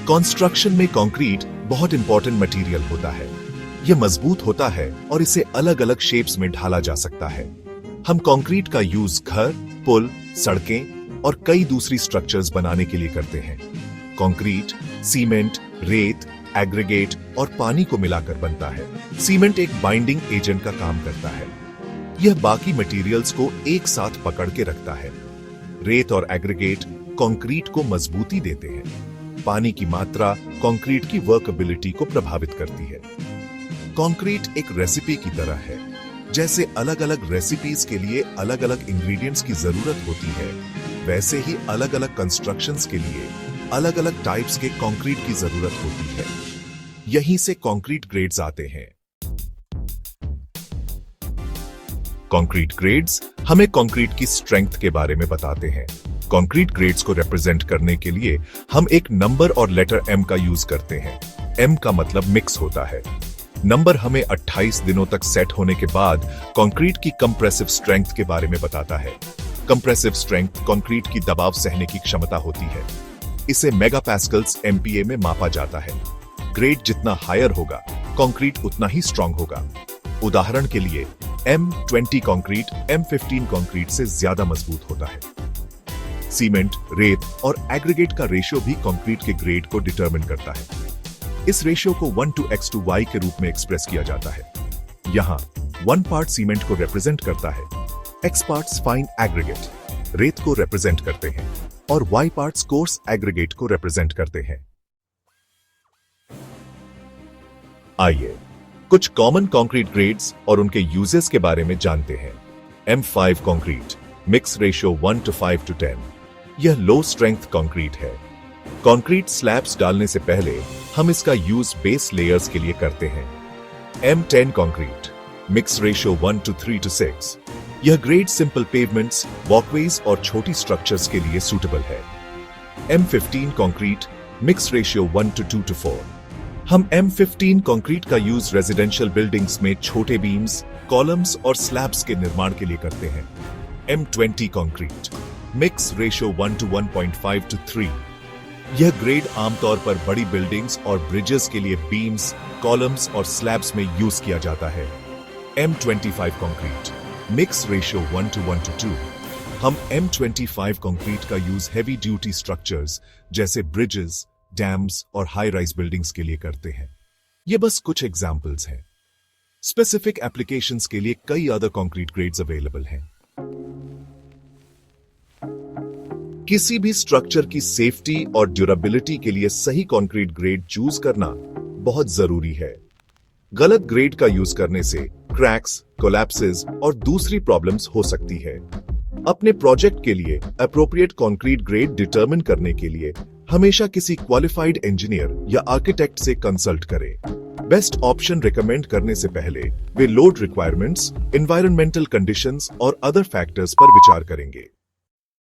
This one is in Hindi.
कंस्ट्रक्शन में कंक्रीट बहुत इंपॉर्टेंट मटेरियल होता है। यह मजबूत होता है और इसे अलग अलग शेप्स में ढाला जा सकता है। हम कंक्रीट का यूज घर, पुल, सड़कें और कई दूसरी स्ट्रक्चर्स बनाने के लिए करते हैं। कंक्रीट सीमेंट, रेत, एग्रीगेट और पानी को मिलाकर बनता है। सीमेंट एक बाइंडिंग एजेंट का काम करता है। यह बाकी मटेरियल्स को एक साथ पकड़ के रखता है। रेत और एग्रीगेट कंक्रीट को मजबूती देते हैं। पानी की मात्रा कंक्रीट की वर्कएबिलिटी को प्रभावित करती है। कंक्रीट एक रेसिपी की तरह है। जैसे अलग अलग रेसिपीज के लिए अलग अलग इंग्रेडिएंट्स की जरूरत होती है, वैसे ही अलग अलग कंस्ट्रक्शंस के लिए अलग अलग टाइप्स के कंक्रीट की जरूरत होती है। यहीं से कंक्रीट ग्रेड्स आते हैं। कंक्रीट ग्रेड्स हमें कंक्रीट की स्ट्रेंथ के बारे में बताते हैं। कंक्रीट ग्रेड्स को रिप्रेजेंट करने के लिए हम एक नंबर और लेटर M का यूज करते हैं। M का मतलब मिक्स होता है। नंबर हमें 28 दिनों तक सेट होने के बाद कंक्रीट की कंप्रेसिव स्ट्रेंथ के बारे में बताता है। कंप्रेसिव स्ट्रेंथ कंक्रीट की दबाव सहने की क्षमता होती है। इसे मेगापास्कल्स MPa में मापा जाता है। ग्रेड जितना हायर होगा, कंक्रीट उतना ही स्ट्रांग होगा। उदाहरण के लिए M20 कंक्रीट M15 कंक्रीट से ज्यादा मजबूत होता है। सीमेंट, रेत और एग्रीगेट का रेशियो भी कंक्रीट के ग्रेड को डिटरमिन करता है। इस रेशियो को 1:x/y के रूप में एक्सप्रेस किया जाता है। यहाँ 1 पार्ट सीमेंट को रिप्रेजेंट करता है, x पार्ट्स फाइन एग्रीगेट रेत को रिप्रेजेंट करते हैं और y पार्ट्स कोर्स एग्रीगेट को रिप्रेजेंट करते हैं। आइए कुछ कॉमन कंक्रीट ग्रेड्स और उनके यूजेस के बारे में जानते हैं। M5 concrete, mix ratio 1:5:10। यह लो स्ट्रेंथ कंक्रीट है। कंक्रीट स्लैब्स डालने से पहले हम इसका यूज बेस लेयर्स के लिए करते हैं। M10 concrete, mix ratio 1:3:6। यह ग्रेड सिंपल पेवमेंट्स, वॉकवेज और छोटी स्ट्रक्चर्स के लिए सूटेबल है। M15 concrete, mix ratio 1:2:4। हम M15 कंक्रीट का यूज रेजिडेंशियल बिल्डिंग्स में छोटे बीम्स, कॉलम्स और स्लैब्स के निर्माण के लिए करते हैं। M20 concrete, mix ratio 1:1.5:3। यह ग्रेड आमतौर पर बड़ी बिल्डिंग्स और ब्रिजेस के लिए बीम्स, कॉलम्स और स्लैब्स में यूज किया जाता है। M25 concrete, mix ratio 1:1:2। हम M25 कंक्रीट का यूज हेवी ड्यूटी स्ट्रक्चर्स जैसे ब्रिजेस, डैम्स और हाई राइज बिल्डिंग्स के लिए करते हैं। ये बस कुछ एग्जाम्पल्स हैं। स्पेसिफिक एप्लीकेशंस के लिए कई अदर कंक्रीट ग्रेड्स अवेलेबल हैं। किसी भी स्ट्रक्चर की सेफ्टी और ड्यूरेबिलिटी के लिए सही कंक्रीट ग्रेड चूज करना बहुत जरूरी है। गलत ग्रेड का यूज करने से क्रैक्स, कोलैप्सेस और दूसरी प्रॉब्लम्स हो सकती है। अपने प्रोजेक्ट के लिए एप्रोप्रिएट कंक्रीट ग्रेड डिटरमिन करने के लिए हमेशा किसी क्वालिफाइड इंजीनियर या आर्किटेक्ट से कंसल्ट करें। बेस्ट ऑप्शन रिकमेंड करने से पहले वे लोड रिक्वायरमेंट्स, एनवायरमेंटल कंडीशंस और अदर फैक्टर्स पर विचार करेंगे।